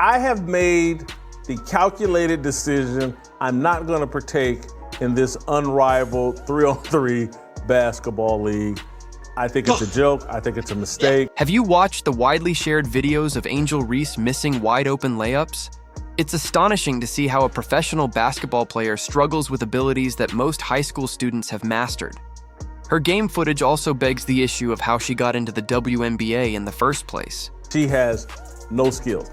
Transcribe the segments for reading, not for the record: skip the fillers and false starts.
I have made the calculated decision. I'm not going to partake in this unrivaled 3-on-3 basketball league. I think it's a joke. I think it's a mistake. Have you watched the widely shared videos of Angel Reese missing wide-open layups? It's astonishing to see how a professional basketball player struggles with abilities that most high school students have mastered. Her game footage also begs the issue of how she got into the WNBA in the first place. She has no skill.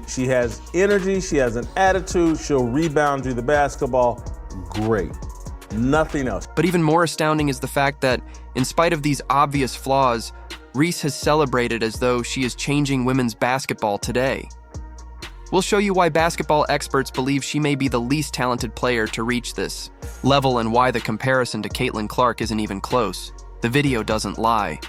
She has energy, she has an attitude, she'll rebound you the basketball. Great. Nothing else. But even more astounding is the fact that, in spite of these obvious flaws, Reese has celebrated as though she is changing women's basketball today. We'll show you why basketball experts believe she may be the least talented player to reach this level and why the comparison to Caitlin Clark isn't even close. The video doesn't lie.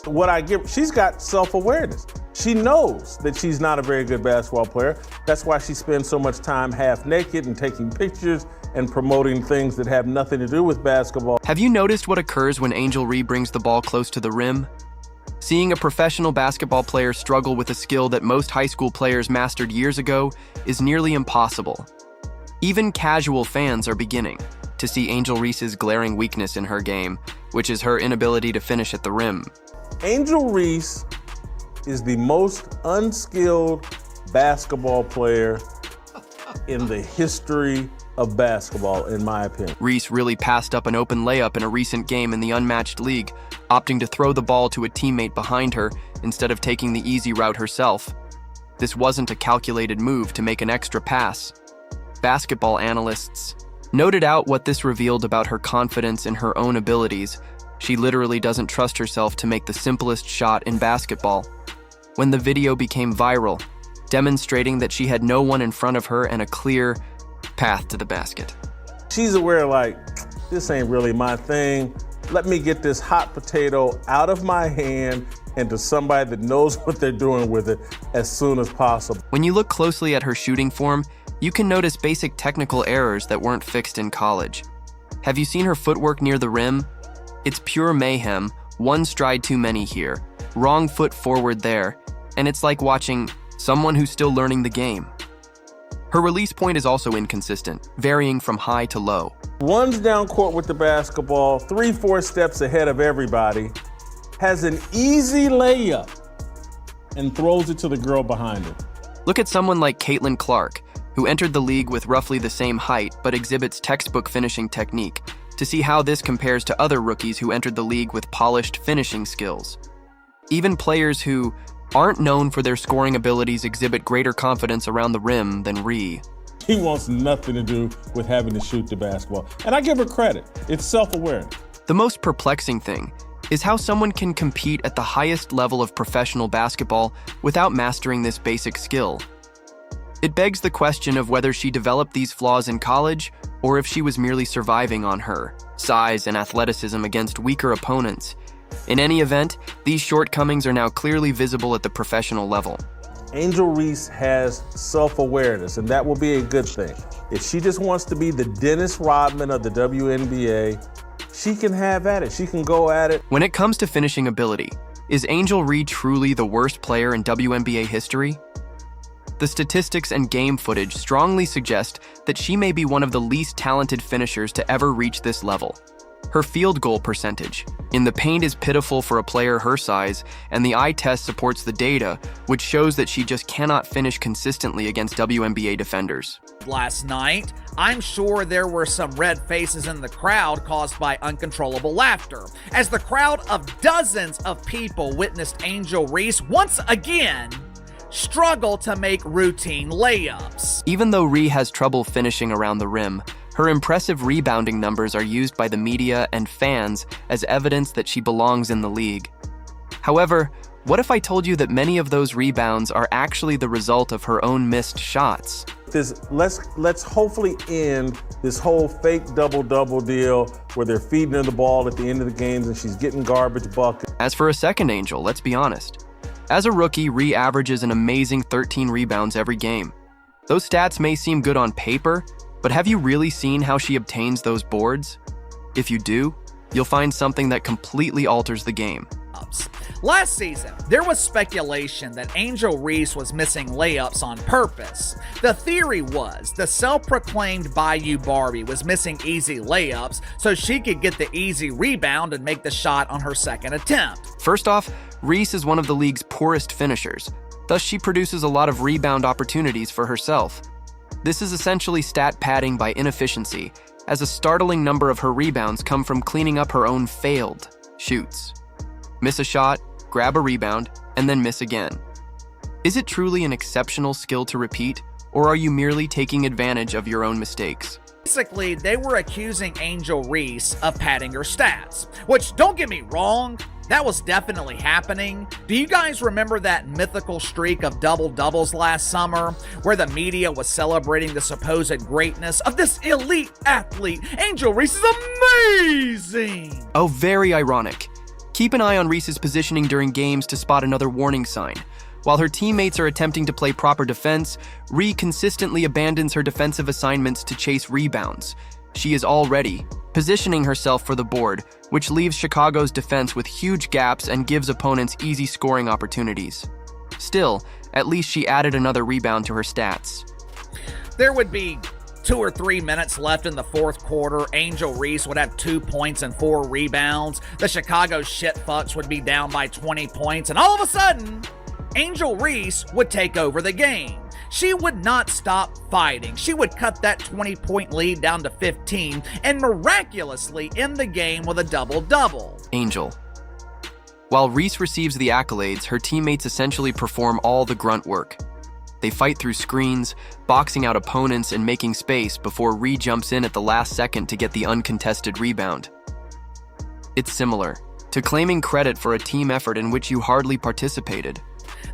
What I give, she's got self-awareness. She knows that she's not a very good basketball player. That's why she spends so much time half naked and taking pictures and promoting things that have nothing to do with basketball. Have you noticed what occurs when Angel Reese brings the ball close to the rim? Seeing a professional basketball player struggle with a skill that most high school players mastered years ago is nearly impossible. Even casual fans are beginning to see Angel Reese's glaring weakness in her game, which is her inability to finish at the rim. Angel Reese is the most unskilled basketball player in the history of basketball, in my opinion. Reese really passed up an open layup in a recent game in the unmatched league, opting to throw the ball to a teammate behind her instead of taking the easy route herself. This wasn't a calculated move to make an extra pass. Basketball analysts noted out what this revealed about her confidence in her own abilities. She literally doesn't trust herself to make the simplest shot in basketball. When the video became viral, demonstrating that she had no one in front of her and a clear path to the basket. She's aware, like, this ain't really my thing. Let me get this hot potato out of my hand and to somebody that knows what they're doing with it as soon as possible. When you look closely at her shooting form, you can notice basic technical errors that weren't fixed in college. Have you seen her footwork near the rim? It's pure mayhem, one stride too many here, wrong foot forward there, and it's like watching someone who's still learning the game. Her release point is also inconsistent, varying from high to low. Runs down court with the basketball, 3-4 steps ahead of everybody, has an easy layup, and throws it to the girl behind her. Look at someone like Caitlin Clark, who entered the league with roughly the same height but exhibits textbook finishing technique, to see how this compares to other rookies who entered the league with polished finishing skills. Even players who aren't known for their scoring abilities exhibit greater confidence around the rim than Reese. He wants nothing to do with having to shoot the basketball. And I give her credit. It's self-awareness. The most perplexing thing is how someone can compete at the highest level of professional basketball without mastering this basic skill. It begs the question of whether she developed these flaws in college or if she was merely surviving on her size and athleticism against weaker opponents. In any event, these shortcomings are now clearly visible at the professional level. Angel Reese has self-awareness, and that will be a good thing. If she just wants to be the Dennis Rodman of the WNBA, she can have at it. She can go at it. When it comes to finishing ability, is Angel Reese truly the worst player in WNBA history? The statistics and game footage strongly suggest that she may be one of the least talented finishers to ever reach this level. Her field goal percentage in the paint is pitiful for a player her size, and the eye test supports the data, which shows that she just cannot finish consistently against WNBA defenders. Last night, I'm sure there were some red faces in the crowd caused by uncontrollable laughter, as the crowd of dozens of people witnessed Angel Reese once again struggle to make routine layups. Even though Reese has trouble finishing around the rim, her impressive rebounding numbers are used by the media and fans as evidence that she belongs in the league. However, what if I told you that many of those rebounds are actually the result of her own missed shots? Let's hopefully end this whole fake double-double deal where they're feeding her the ball at the end of the games and she's getting garbage buckets. As for a second Angel, let's be honest. As a rookie, Reese averages an amazing 13 rebounds every game. Those stats may seem good on paper, but have you really seen how she obtains those boards? If you do, you'll find something that completely alters the game. Last season, there was speculation that Angel Reese was missing layups on purpose. The theory was the self-proclaimed Bayou Barbie was missing easy layups so she could get the easy rebound and make the shot on her second attempt. First off, Reese is one of the league's poorest finishers, thus she produces a lot of rebound opportunities for herself. This is essentially stat padding by inefficiency, as a startling number of her rebounds come from cleaning up her own failed shoots. Miss a shot, grab a rebound, and then miss again. Is it truly an exceptional skill to repeat, or are you merely taking advantage of your own mistakes? Basically, they were accusing Angel Reese of padding her stats, which, don't get me wrong, that was definitely happening. Do you guys remember that mythical streak of double-doubles last summer, where the media was celebrating the supposed greatness of this elite athlete? Angel Reese is amazing! Oh, very ironic. Keep an eye on Reese's positioning during games to spot another warning sign. While her teammates are attempting to play proper defense, Ree consistently abandons her defensive assignments to chase rebounds. She is already positioning herself for the board, which leaves Chicago's defense with huge gaps and gives opponents easy scoring opportunities. Still, at least she added another rebound to her stats. There would be 2 or 3 minutes left in the fourth quarter. Angel Reese would have 2 points and 4 rebounds. The Chicago shitfucks would be down by 20 points, and all of a sudden, Angel Reese would take over the game. She would not stop fighting. She would cut that 20-point lead down to 15 and miraculously end the game with a double-double. Angel. While Reese receives the accolades, her teammates essentially perform all the grunt work. They fight through screens, boxing out opponents and making space before Ree jumps in at the last second to get the uncontested rebound. It's similar to claiming credit for a team effort in which you hardly participated.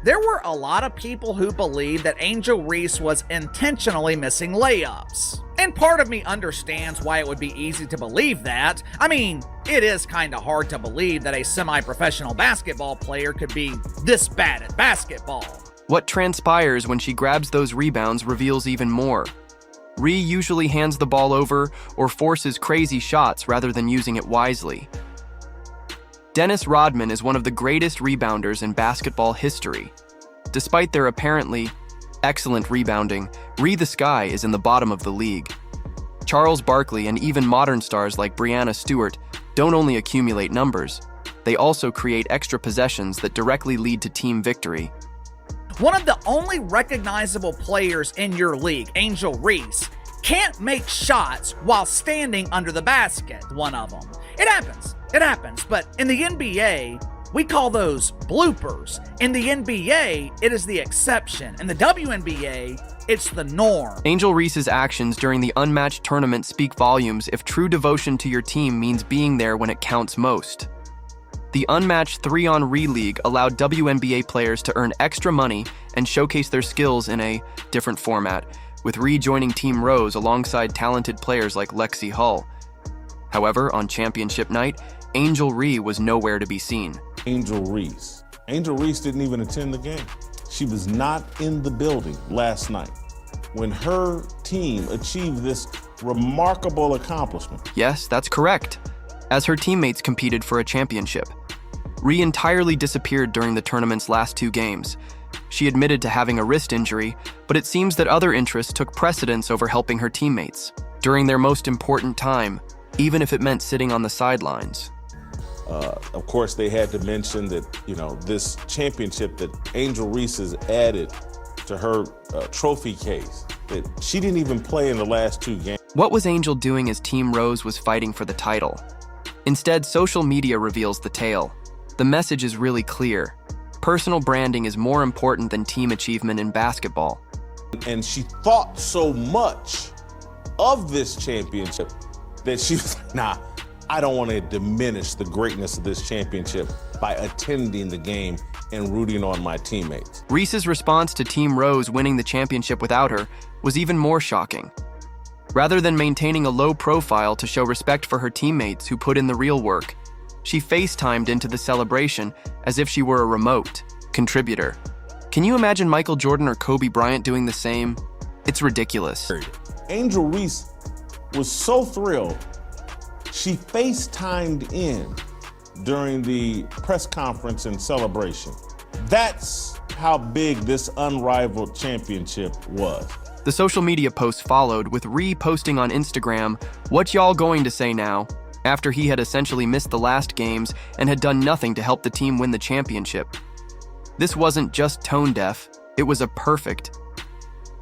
There were a lot of people who believed that Angel Reese was intentionally missing layups. And part of me understands why it would be easy to believe that. I mean, it is kind of hard to believe that a semi-professional basketball player could be this bad at basketball. What transpires when she grabs those rebounds reveals even more. Ree usually hands the ball over or forces crazy shots rather than using it wisely. Dennis Rodman is one of the greatest rebounders in basketball history. Despite their apparently excellent rebounding, Ree the Sky is in the bottom of the league. Charles Barkley and even modern stars like Breanna Stewart don't only accumulate numbers, they also create extra possessions that directly lead to team victory. One of the only recognizable players in your league, Angel Reese, can't make shots while standing under the basket, one of them. It happens, but in the NBA, we call those bloopers. In the NBA, it is the exception. In the WNBA, it's the norm. Angel Reese's actions during the unmatched tournament speak volumes if true devotion to your team means being there when it counts most. The unmatched 3-on-3 league allowed WNBA players to earn extra money and showcase their skills in a different format, with Ree joining Team Rose alongside talented players like Lexi Hull. However, on championship night, Angel Ree was nowhere to be seen. Angel Reese didn't even attend the game. She was not in the building last night when her team achieved this remarkable accomplishment. Yes, that's correct, as her teammates competed for a championship. Ree entirely disappeared during the tournament's last 2 games. She admitted to having a wrist injury, but it seems that other interests took precedence over helping her teammates during their most important time, even if it meant sitting on the sidelines. Of course, they had to mention that, this championship that Angel Reese has added to her trophy case, that she didn't even play in the last 2 games. What was Angel doing as Team Rose was fighting for the title? Instead, social media reveals the tale. The message is really clear. Personal branding is more important than team achievement in basketball. And she thought so much of this championship that she was like, nah, I don't want to diminish the greatness of this championship by attending the game and rooting on my teammates. Reese's response to Team Rose winning the championship without her was even more shocking. Rather than maintaining a low profile to show respect for her teammates who put in the real work, she FaceTimed into the celebration as if she were a remote contributor. Can you imagine Michael Jordan or Kobe Bryant doing the same? It's ridiculous. Angel Reese was so thrilled, she FaceTimed in during the press conference and celebration. That's how big this unrivaled championship was. The social media post followed, with Reese posting on Instagram, "What y'all going to say now?" after he had essentially missed the last games and had done nothing to help the team win the championship. This wasn't just tone deaf, it was a perfect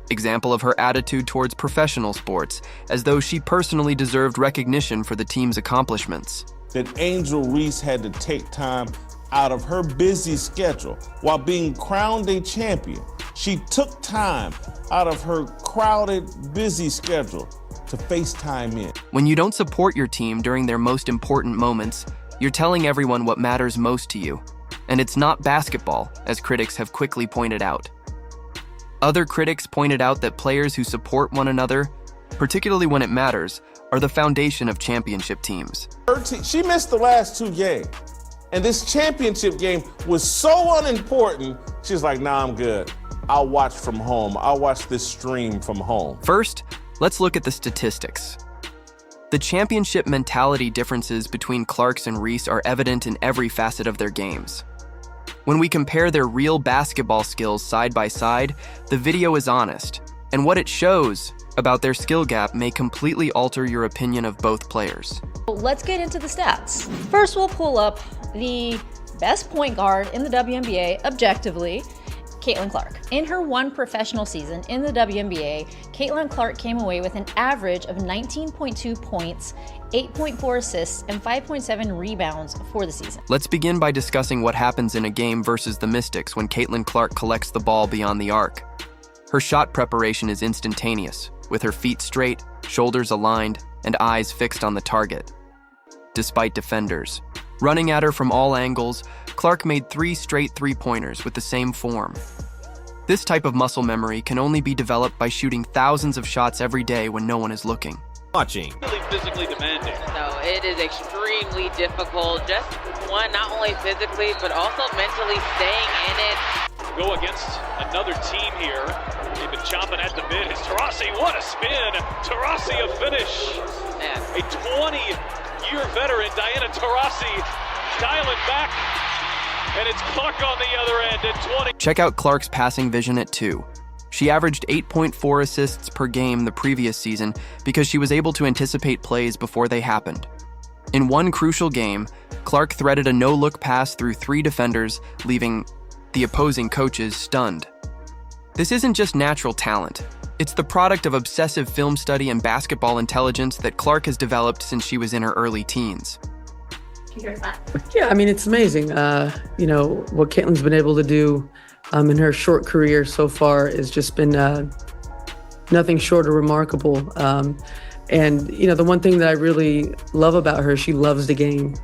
example of her attitude towards professional sports, as though she personally deserved recognition for the team's accomplishments. That Angel Reese had to take time out of her busy schedule while being crowned a champion. She took time out of her crowded, busy schedule to FaceTime in. When you don't support your team during their most important moments, you're telling everyone what matters most to you. And it's not basketball, as critics have quickly pointed out. Other critics pointed out that players who support one another, particularly when it matters, are the foundation of championship teams. She missed the last 2 games. And this championship game was so unimportant, she's like, nah, I'm good. I'll watch from home. I'll watch this stream from home. First, let's look at the statistics. The championship mentality differences between Clark's and Reese are evident in every facet of their games. When we compare their real basketball skills side by side, the video is honest, and what it shows about their skill gap may completely alter your opinion of both players. Let's get into the stats. First, we'll pull up the best point guard in the WNBA objectively, Caitlin Clark. In her one professional season in the WNBA, Caitlin Clark came away with an average of 19.2 points, 8.4 assists, and 5.7 rebounds for the season. Let's begin by discussing what happens in a game versus the Mystics when Caitlin Clark collects the ball beyond the arc. Her shot preparation is instantaneous, with her feet straight, shoulders aligned, and eyes fixed on the target. Despite defenders running at her from all angles, Clark made 3 straight three-pointers with the same form. This type of muscle memory can only be developed by shooting thousands of shots every day when no one is looking. Really physically demanding. No, it is extremely difficult. Just one, not only physically, but also mentally staying in it. Go against another team here. They've been chomping at the bit. It's Taurasi, what a spin! Taurasi a finish. Man. A 20-year veteran, Diana Taurasi, dialing back, and it's Clark on the other end at 20. Check out Clark's passing vision at 2. She averaged 8.4 assists per game the previous season because she was able to anticipate plays before they happened. In one crucial game, Clark threaded a no-look pass through 3 defenders, leaving the opposing coaches stunned. This isn't just natural talent. It's the product of obsessive film study and basketball intelligence that Clark has developed since she was in her early teens. Yeah, I mean, it's amazing. What Caitlin's been able to do in her short career so far has just been nothing short of remarkable. The one thing that I really love about her, she loves the game.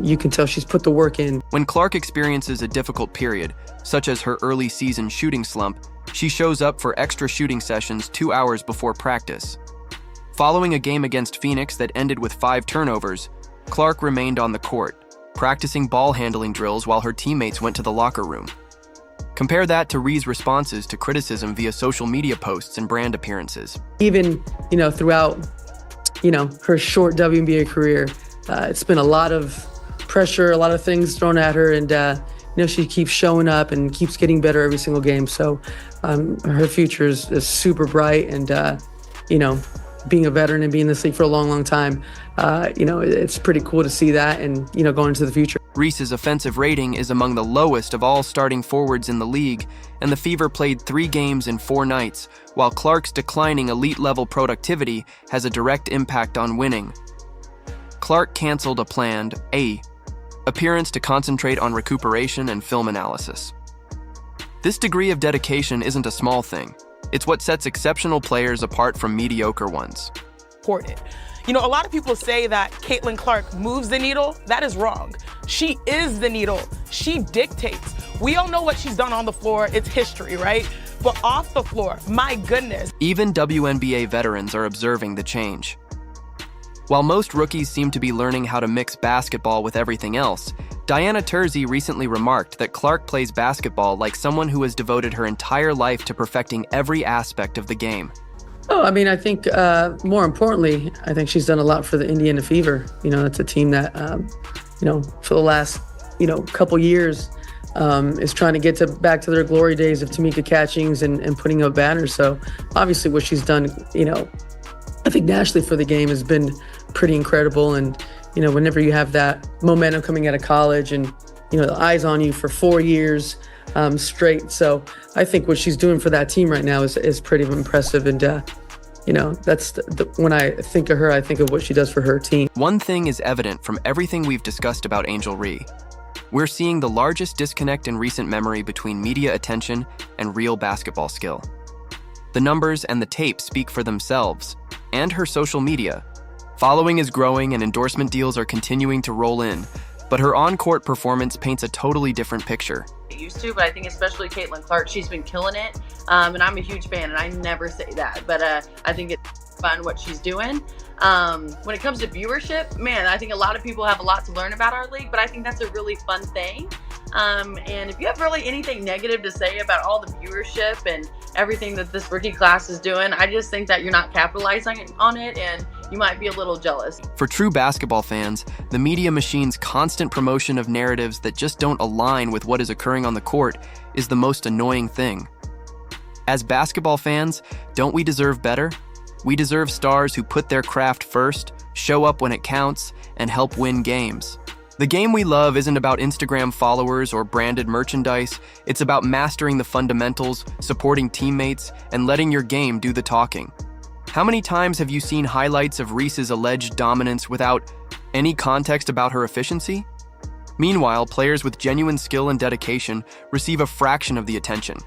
You can tell she's put the work in. When Clark experiences a difficult period, such as her early season shooting slump, she shows up for extra shooting sessions 2 hours before practice. Following a game against Phoenix that ended with 5 turnovers, Clark remained on the court, practicing ball handling drills while her teammates went to the locker room. Compare that to Reese's responses to criticism via social media posts and brand appearances. Even, throughout, her short WNBA career, it's been a lot of pressure, a lot of things thrown at her, and she keeps showing up and keeps getting better every single game. So her future is super bright, and being a veteran and being in this league for a long, long time, it's pretty cool to see that and going into the future. Reese's offensive rating is among the lowest of all starting forwards in the league, and the Fever played 3 games in 4 nights, while Clark's declining elite-level productivity has a direct impact on winning. Clark canceled a planned appearance to concentrate on recuperation and film analysis. This degree of dedication isn't a small thing. It's what sets exceptional players apart from mediocre ones. Important. A lot of people say that Caitlin Clark moves the needle. That is wrong. She is the needle. She dictates. We all know what she's done on the floor. It's history, right? But off the floor, my goodness. Even WNBA veterans are observing the change. While most rookies seem to be learning how to mix basketball with everything else, Diana Taurasi recently remarked that Clark plays basketball like someone who has devoted her entire life to perfecting every aspect of the game. Oh, I mean, I think more importantly, I think she's done a lot for the Indiana Fever. It's a team that for the last, couple years, is trying to get back to their glory days of Tamika Catchings and putting up banners. So obviously what she's done, I think nationally for the game has been pretty incredible. And, whenever you have that momentum coming out of college and, the eyes on you for 4 years straight. So I think what she's doing for that team right now is pretty impressive. And, that's when I think of her, I think of what she does for her team. One thing is evident from everything we've discussed about Angel Reese. We're seeing the largest disconnect in recent memory between media attention and real basketball skill. The numbers and the tape speak for themselves, and her social media. Following is growing and endorsement deals are continuing to roll in, but her on-court performance paints a totally different picture. Used to, but I think especially Caitlin Clark, she's been killing it, and I'm a huge fan, and I never say that, but I think it's fun what she's doing. When it comes to viewership, man, I think a lot of people have a lot to learn about our league, but I think that's a really fun thing. And if you have really anything negative to say about all the viewership and everything that this rookie class is doing, I just think that you're not capitalizing on it, and you might be a little jealous. For true basketball fans, the media machine's constant promotion of narratives that just don't align with what is occurring on the court is the most annoying thing. As basketball fans, don't we deserve better? We deserve stars who put their craft first, show up when it counts, and help win games. The game we love isn't about Instagram followers or branded merchandise. It's about mastering the fundamentals, supporting teammates, and letting your game do the talking. How many times have you seen highlights of Reese's alleged dominance without any context about her efficiency? Meanwhile, players with genuine skill and dedication receive a fraction of the attention.